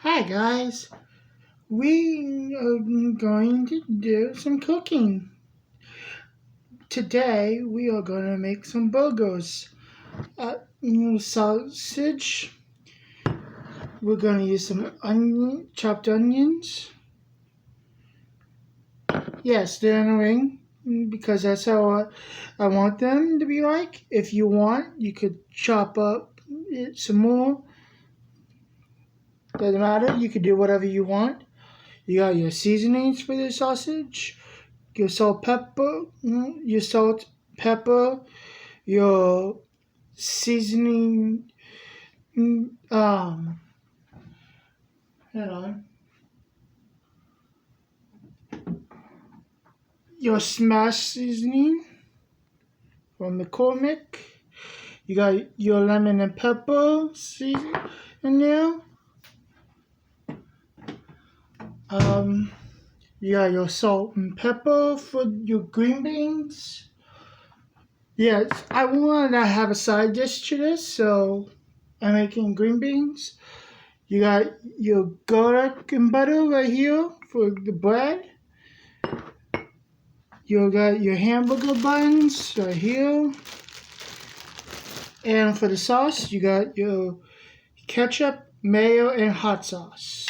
Hi guys, we are going to do some cooking. Today we are going to make some burgers. Sausage. We're going to use some chopped onions. Yes, they're in a ring because that's how I want them to be like. If you want, you could chop up it some more. Doesn't matter. You could do whatever you want. You got your seasonings for the sausage. Your salt, pepper, your seasoning, mm, um, hold on, your smash seasoning from McCormick. You got your lemon and pepper season in there. Um, you got your salt and pepper for your green beans. Yes, I wanted to have a side dish to this, so I'm making green beans. You got your garlic and butter right here for the bread. You got your hamburger buns right here. And for the sauce, you got your ketchup, mayo, and hot sauce.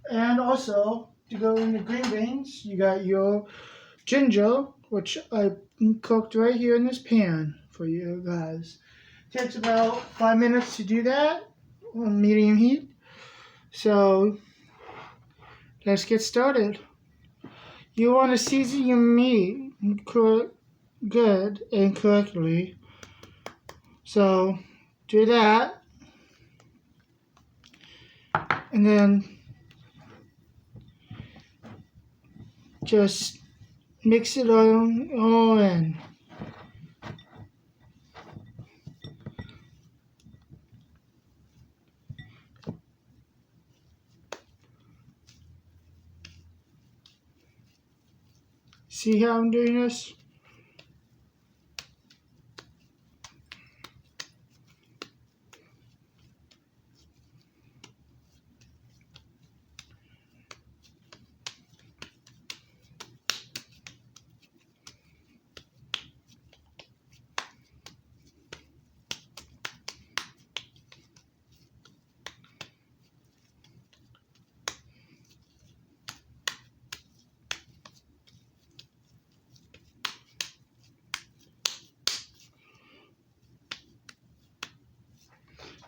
And also, to go in the green beans, you got your ginger, which I cooked right here in this pan for you guys. Takes about 5 minutes to do that on medium heat. So let's get started. You want to season your meat good and correctly. So do that. And then just mix it all in. See how I'm doing this?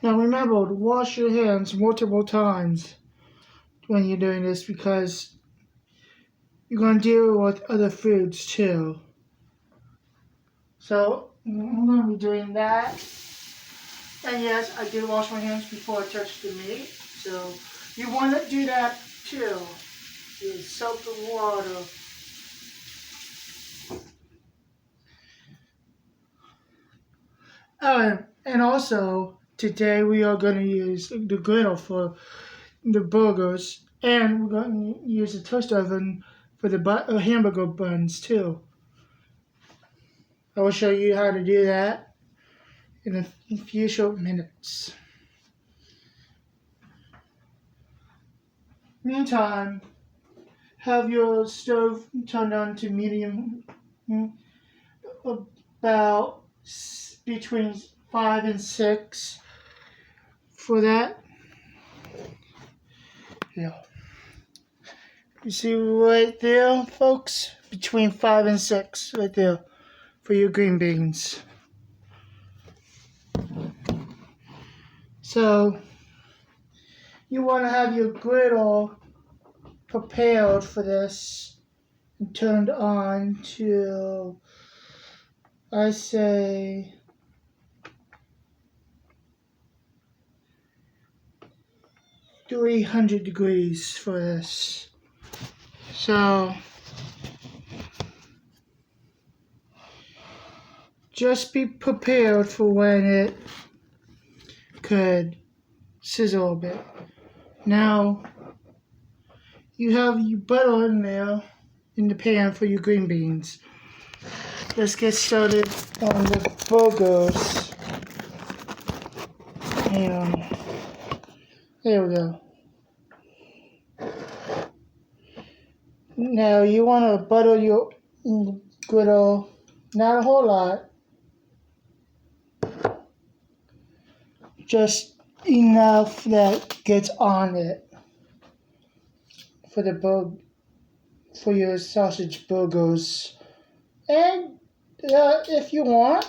Now remember to wash your hands multiple times when you're doing this because you're going to deal with other foods too. So I'm going to be doing that. And yes, I did wash my hands before I touched the meat. So you want to do that too. Use soap and water. Oh, and also today we are going to use the griddle for the burgers, and we're going to use a toast oven for the hamburger buns too. I will show you how to do that in a few short minutes. Meantime, have your stove turned on to medium, about between 5 and 6 for that. Yeah. You see right there, folks? Between 5 and 6 right there for your green beans. So, you want to have your griddle prepared for this and turned on to, I say, 300 degrees for this. So, just be prepared for when it could sizzle a bit. Now, you have your butter in there in the pan for your green beans. Let's get started on the burgers. There we go. Now you want to butter your griddle, not a whole lot, just enough that gets on it for for your sausage burgers. And if you want,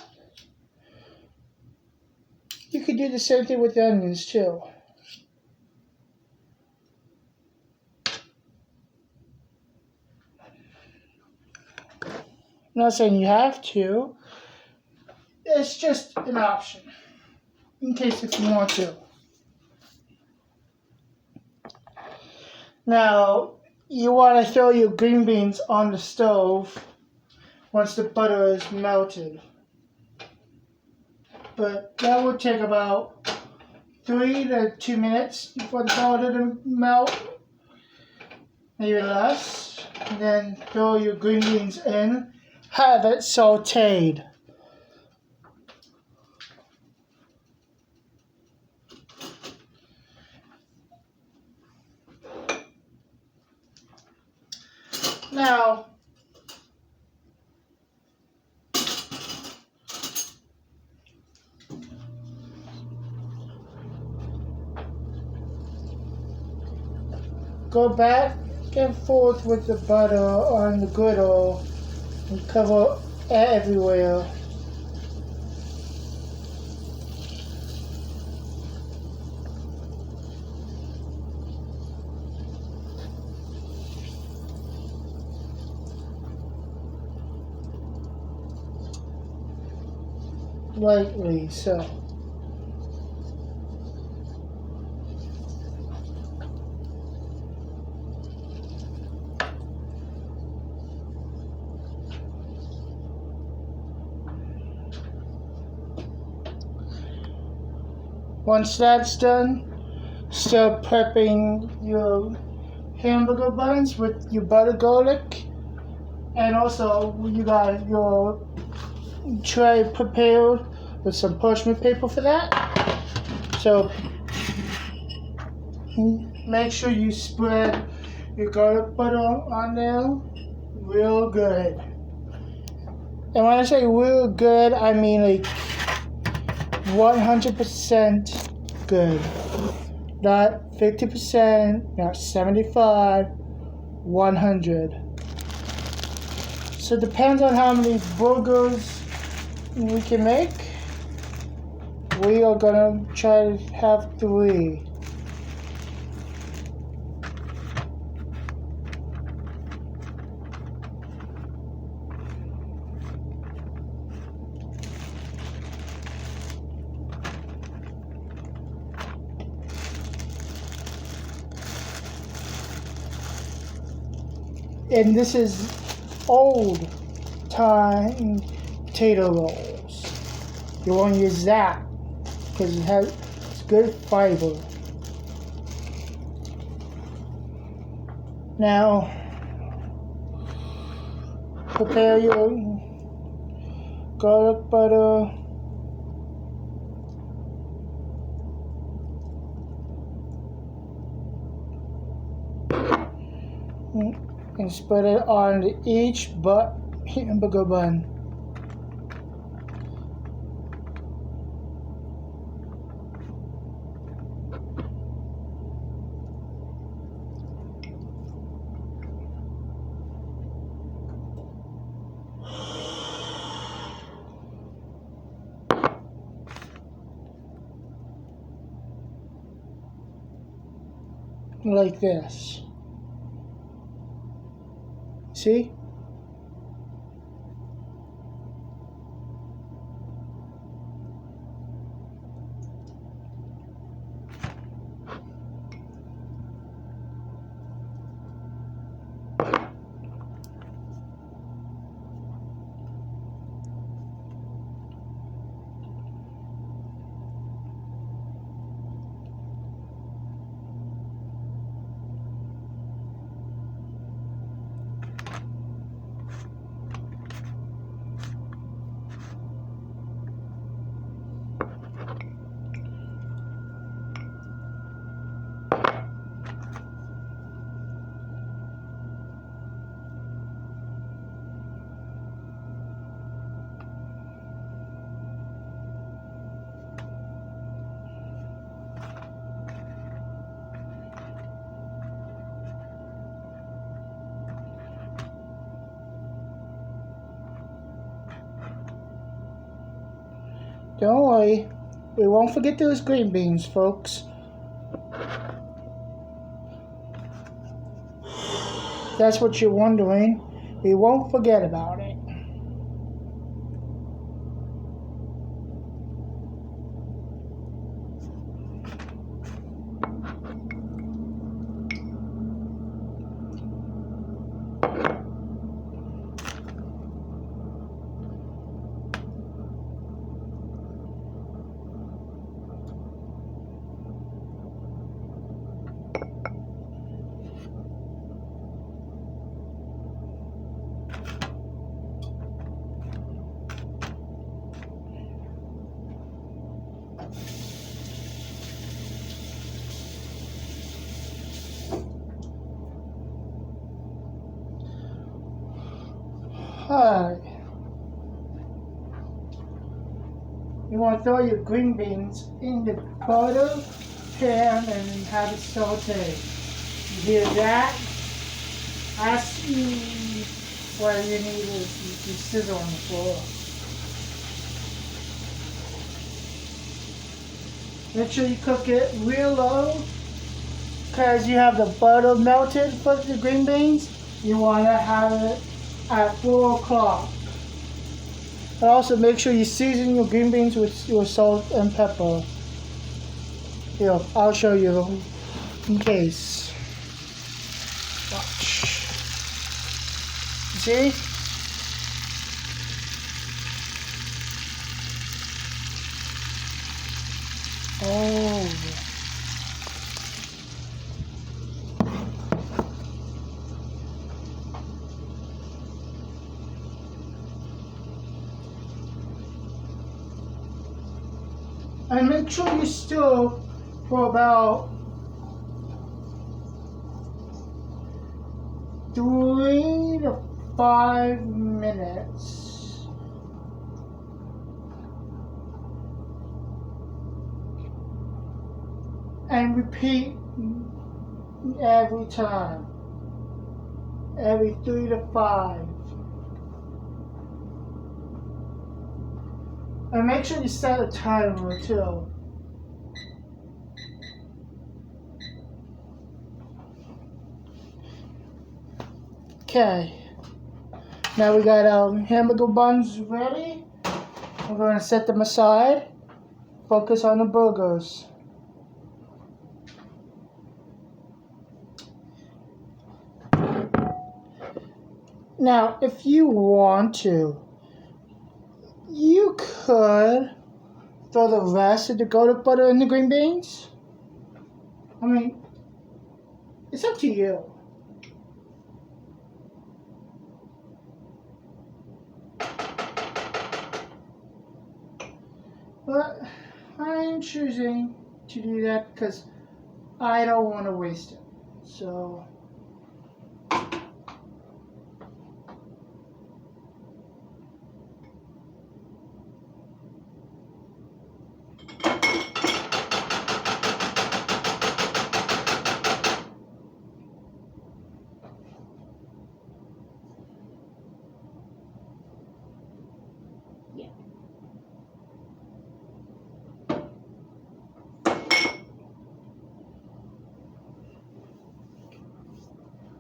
you could do the same thing with the onions too. I'm not saying you have to. It's just an option, in case if you want to. Now, you want to throw your green beans on the stove once the butter is melted. But that would take about 3 to 2 minutes for the butter to melt, maybe less. And then throw your green beans in, have it sauteed. Now, go back and forth with the butter on the griddle and cover everywhere. Lightly, so. Once that's done, start prepping your hamburger buns with your butter garlic, and also you got your tray prepared with some parchment paper for that. So make sure you spread your garlic butter on there real good. And when I say real good, I mean like 100% good. Not 50%, not 75, 100. So it depends on how many burgers we can make. We are gonna try to have 3. And this is old time potato rolls. You want to use that because it's good fiber. Now, prepare your garlic butter. And spread it on each hamburger bun. Like this. See? Don't worry. We won't forget those green beans, folks. That's what you're wondering. We won't forget about it. Alright. You want to throw your green beans in the butter pan and have it saute. You hear that? Ask me what you need is you sizzle on the floor. Make sure you cook it real low because you have the butter melted for the green beans. You want to have it at 4 o'clock. And also make sure you season your green beans with your salt and pepper. Here, I'll show you in case. Watch. See? Oh. And make sure you stir for about 3 to 5 minutes. And repeat every time. Every 3 to 5. And make sure you set a timer too. Okay. Now we got our hamburger buns ready. We're going to set them aside. Focus on the burgers. Now, if you want to, you could throw the rest of the garlic butter in the green beans. I mean, it's up to you. But I'm choosing to do that because I don't want to waste it. So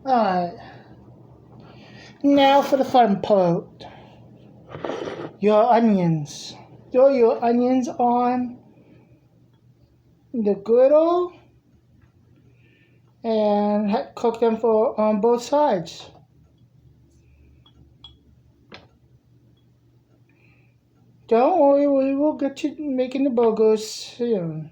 alright. Now for the fun part. Your onions. Throw your onions on the griddle and cook them on both sides. Don't worry, we will get to making the burgers soon.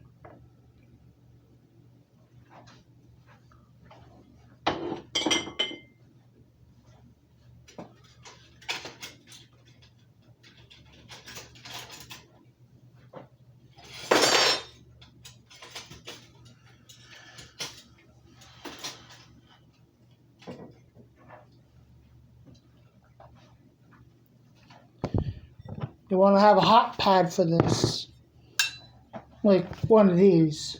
You want to have a hot pad for this, like one of these.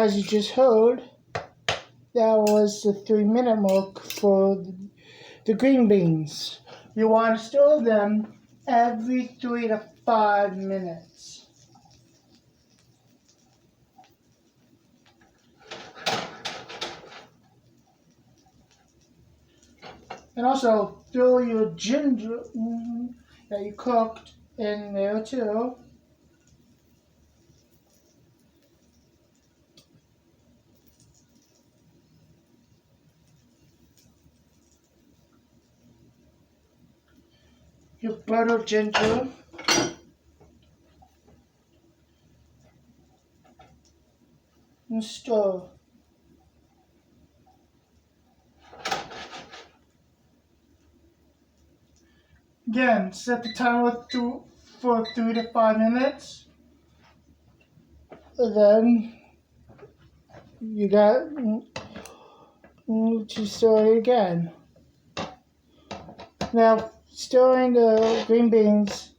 as you just heard, that was the 3-minute mark for the green beans. You want to stir them every 3 to 5 minutes. And also throw your ginger that you cooked in there too. Your butter ginger. And stir. Again, set the timer for 3 to 5 minutes. And then you got to stir it again. Now, stirring the green beans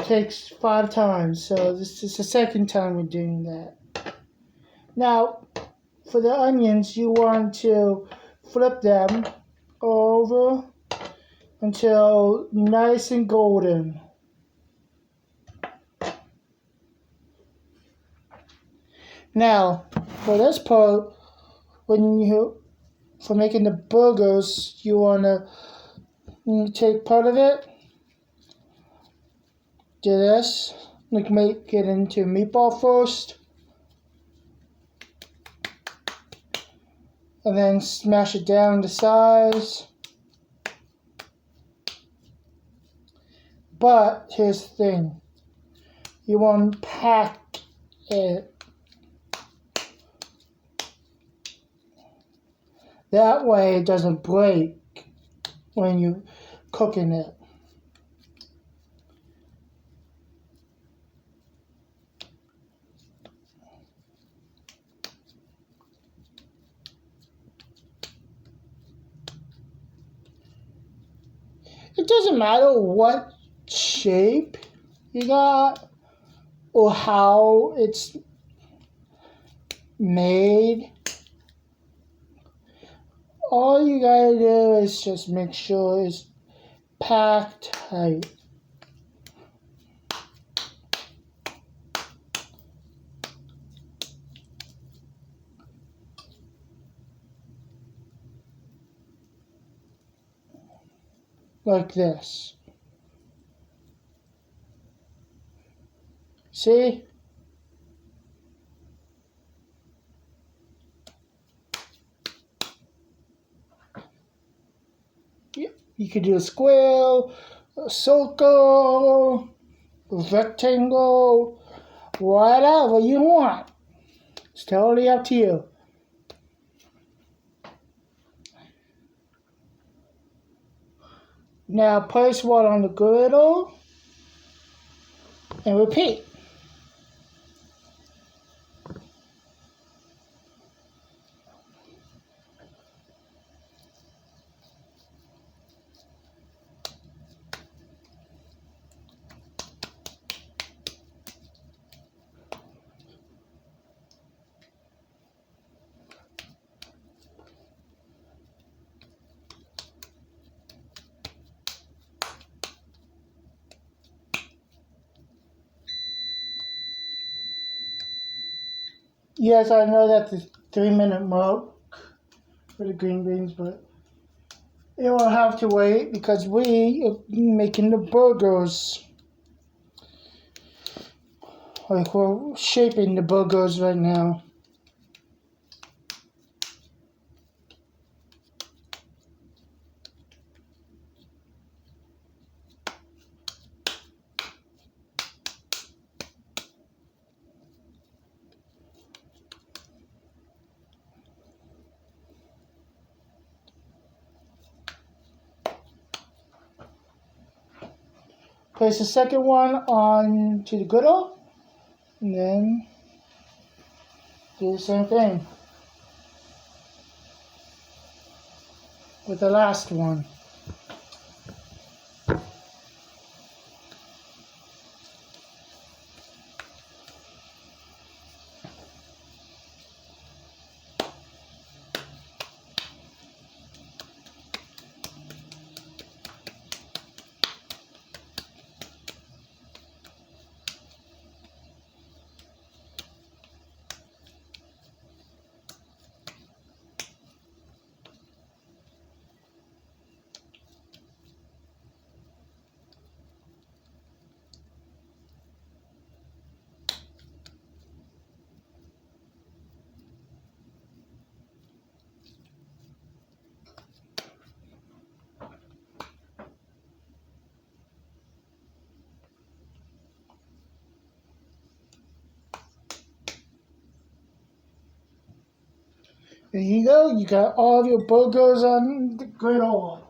takes 5 times, so this is the second time we're doing that. Now, for the onions, you want to flip them over until nice and golden. Now, for this part, for making the burgers, you want to take part of it, do this, make it into meatball first, and then smash it down to size. But here's the thing, you want to pack it. That way it doesn't break when you're cooking it. It doesn't matter what shape you got or how it's made. All you gotta do is just make sure it's packed tight. Like this. See? You could do a square, a circle, a rectangle, whatever you want. It's totally up to you. Now place one on the griddle and repeat. Yes, I know that's the 3-minute mark for the green beans, but it will have to wait because we are making the burgers. Like we're shaping the burgers right now. Place the second one on to the griddle, and then do the same thing with the last one. There you go. You got all of your burgers on the griddle.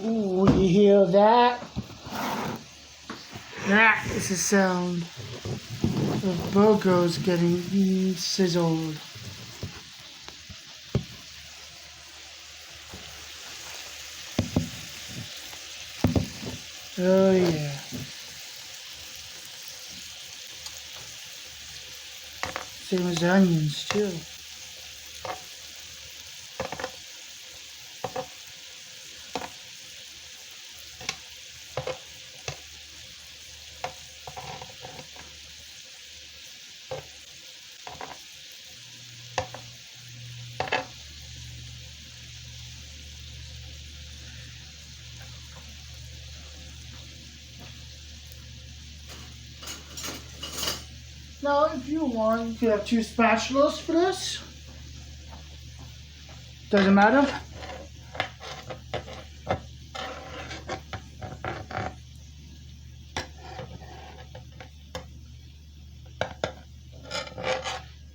Ooh, you hear that? That is the sound of burgers getting sizzled. Oh yeah. Same as the onions too. Now, if you want, you could have 2 spatulas for this. Doesn't matter.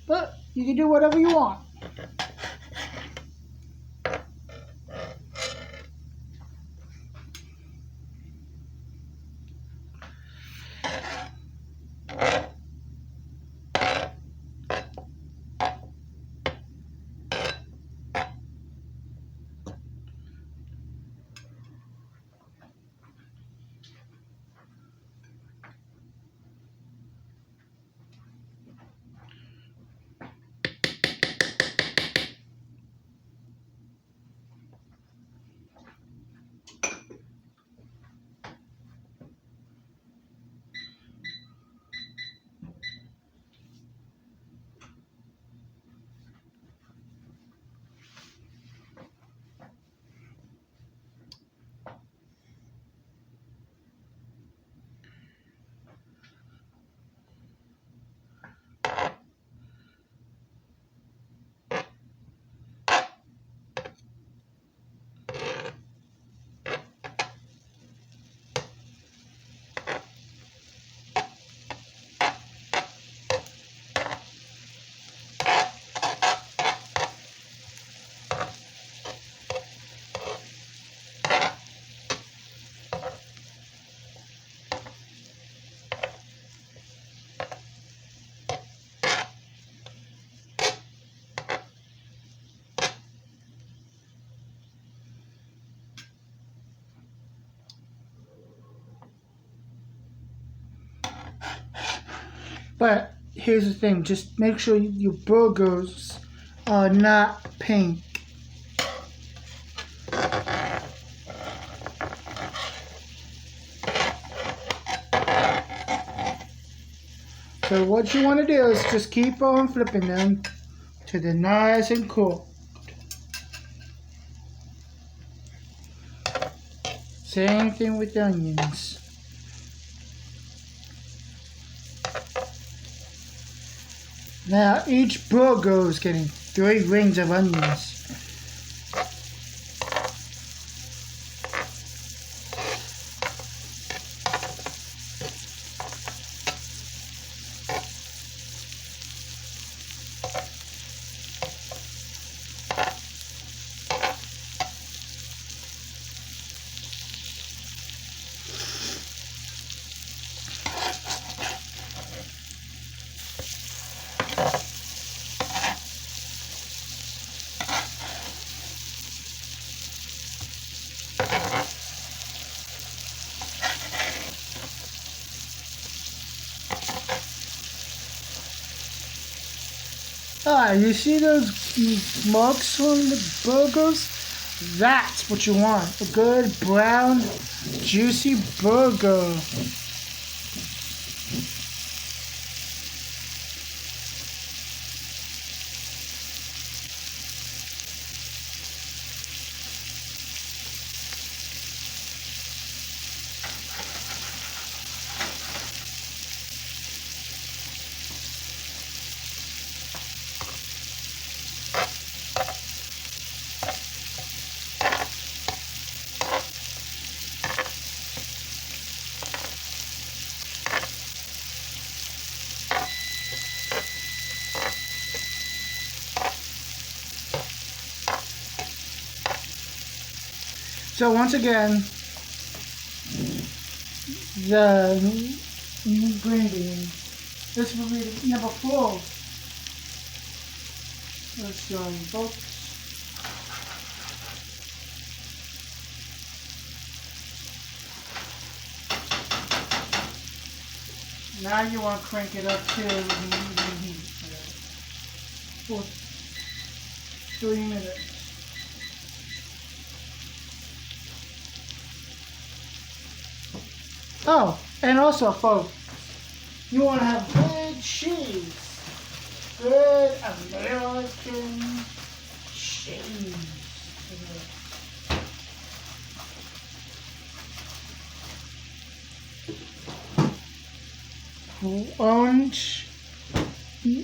But you can do whatever you want. But here's the thing, just make sure your burgers are not pink. So what you want to do is just keep on flipping them till they're nice and cool. Same thing with the onions. Now each burger is getting 3 rings of onions. You see those marks on the burgers? That's what you want. A good brown, juicy burger. So once again, the green bean. This will be number 4. Let's show you folks. Now you want to crank it up to medium heat for 3 minutes. Oh, and also, folks, you want to have good cheese. Good American cheese. Orange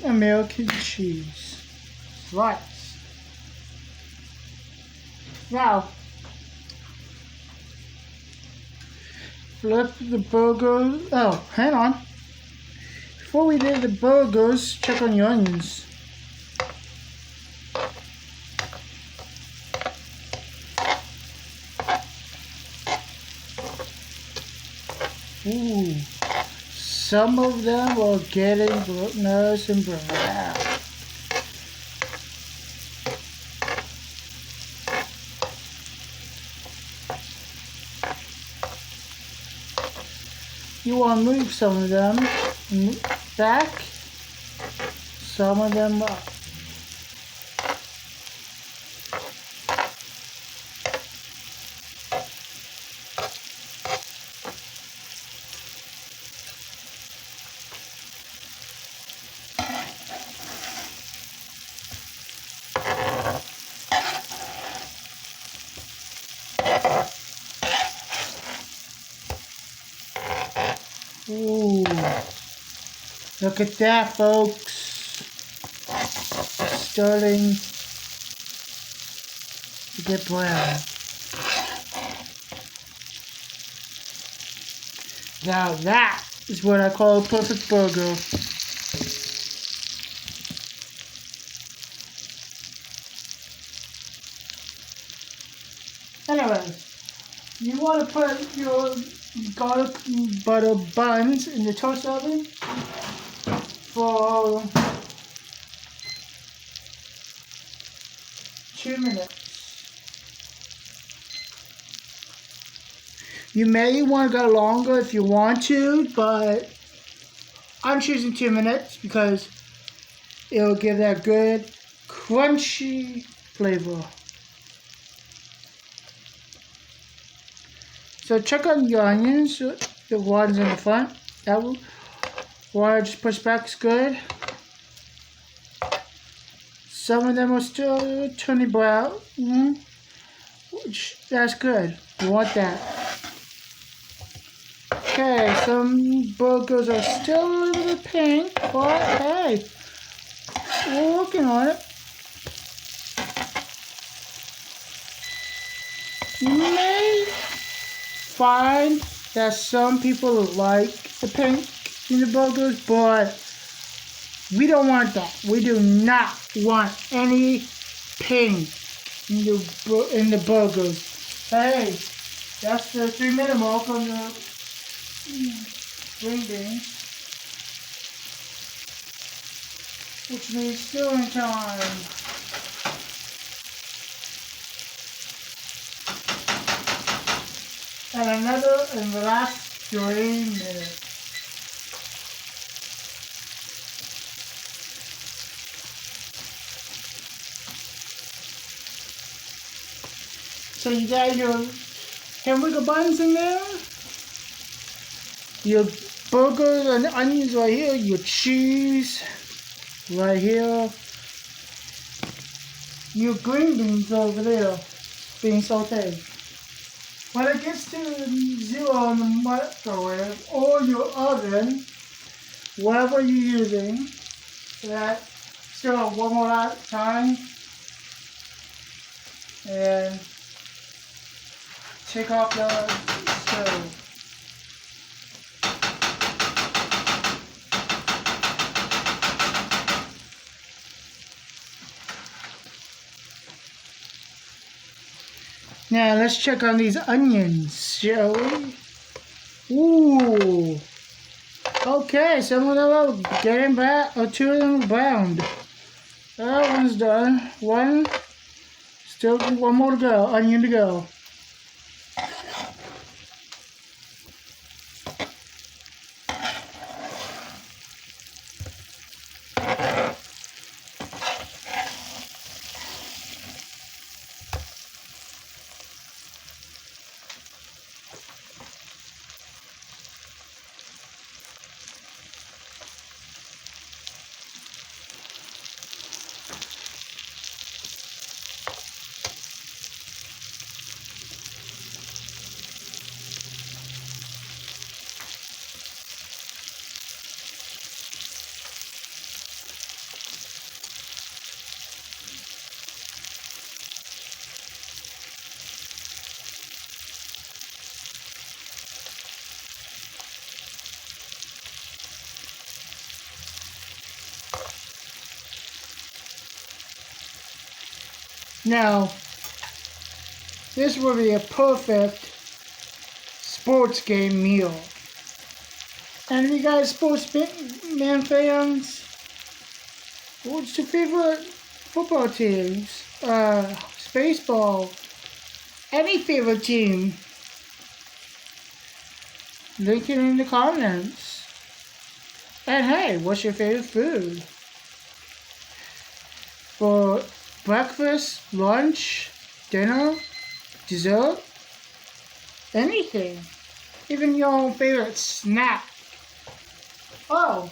American cheese. Right. Now, flip the burger. Oh, hang on. Before we do the burgers, check on your onions. Ooh, some of them are getting nice and brown. You want to move some of them back, some of them up. Ooh, look at that, folks. Starting to get brown. Now that is what I call a perfect burger. Anyways, you want to put your garlic butter buns in the toast oven for 2 minutes. You may want to go longer if you want to, but I'm choosing 2 minutes because it'll give that good crunchy flavor. So check on your onions, the ones in the front. That will, water just pushed back is good. Some of them are still turning brown, which that's good. You want that. Okay, some burgers are still a little bit pink, but hey, we're working on it. You may find that some people like the pink in the burgers, but we don't want that. We do not want any pink in the burgers. Hey, that's the 3-minute mark on the green beans, which means stirring time. And another in the last 3 minutes. So you got your hamburger buns in there, your burgers and onions right here, your cheese right here, your green beans over there being sauteed. When it gets to 0 in the microwave or your oven, whatever you're using, that stir up one more time and take off the stove. Now let's check on these onions, shall we? Ooh. Okay, some of them are getting back, or 2 of them are browned. That one's done. One, still 1 more to go, onion to go. Now, this will be a perfect sports game meal. And you guys sports man fans, what's your favorite football teams? Baseball, any favorite team? Link it in the comments. And hey, what's your favorite food? For breakfast, lunch, dinner, dessert, anything. Even your own favorite snack. Oh,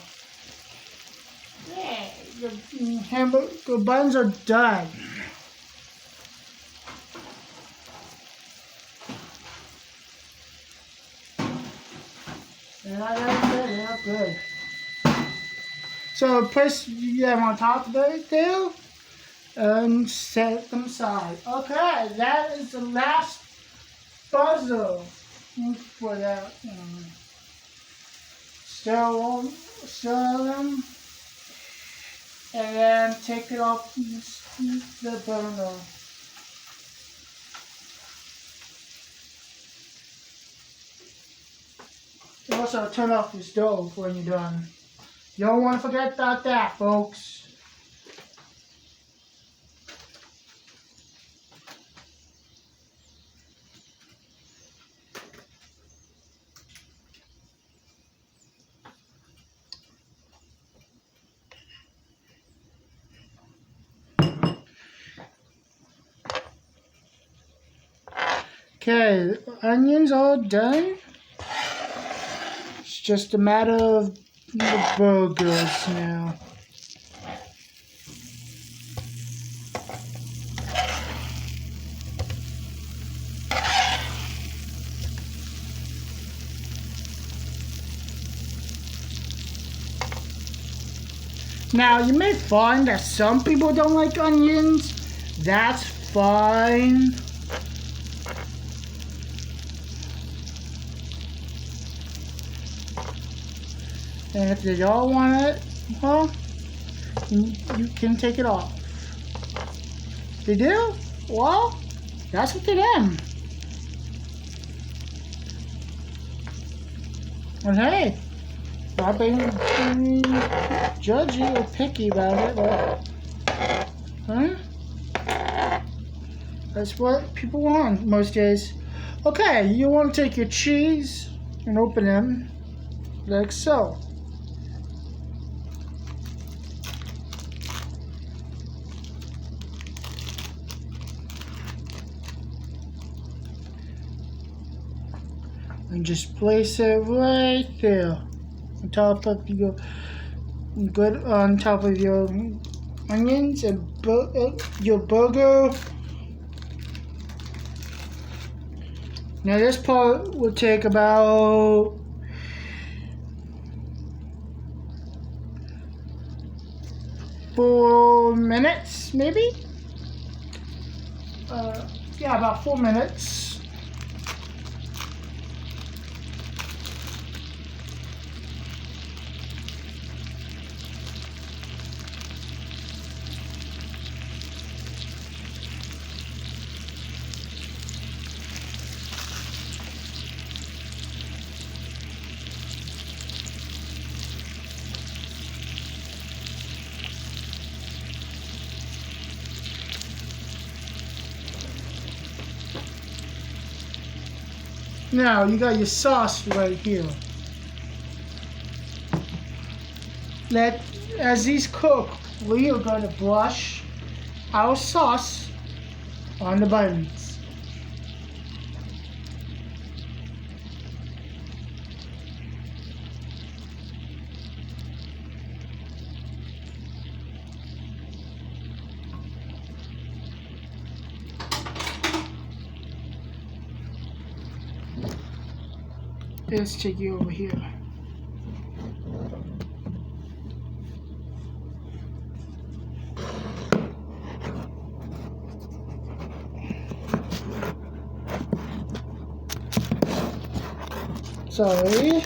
yeah, the hamburger buns are done. Yeah, good. So place them on top of it there and set them aside. Okay, that is the last puzzle for that. Stir them and then take it off the burner. Also, turn off your stove when you're done. You don't want to forget about that, folks. Okay, onions all done. It's just a matter of the burgers now. Now, you may find that some people don't like onions. That's fine. And if they don't want it, well, you can take it off. If they do, well, that's up to them. And hey, not being judgy or picky about it, but that's what people want most days. Okay, you want to take your cheese and open them like so. and just place it right there on top of your onions and your burger. Now this part will take about 4 minutes, maybe? Yeah, about 4 minutes. Now you got your sauce right here. As these cook, we are going to brush our sauce on the buns. Let's take you over here. Sorry.